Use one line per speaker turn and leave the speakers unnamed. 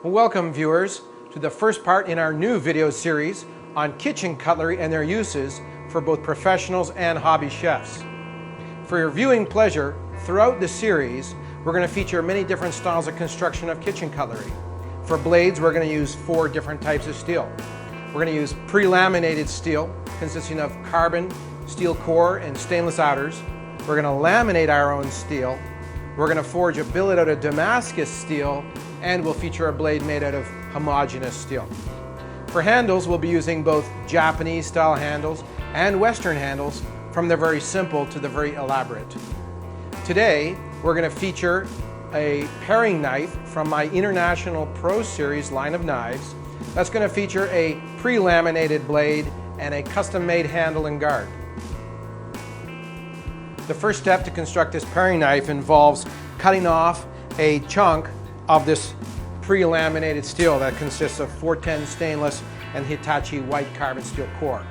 Welcome, viewers, to the first part in our new video series on kitchen cutlery and their uses for both professionals and hobby chefs. For your viewing pleasure, throughout the series, we're going to feature many different styles of construction of kitchen cutlery. For blades, we're going to use 4 different types of steel. We're going to use pre-laminated steel consisting of carbon, steel core, and stainless outers. We're going to laminate our own steel. We're going to forge a billet out of Damascus steel, and we'll feature a blade made out of homogeneous steel. For handles, we'll be using both Japanese style handles and Western handles, from the very simple to the very elaborate. Today, we're going to feature a paring knife from my International Pro Series line of knives. That's going to feature a pre-laminated blade and a custom-made handle and guard. The first step to construct this paring knife involves cutting off a chunk of this pre-laminated steel that consists of 410 stainless and Hitachi white carbon steel core.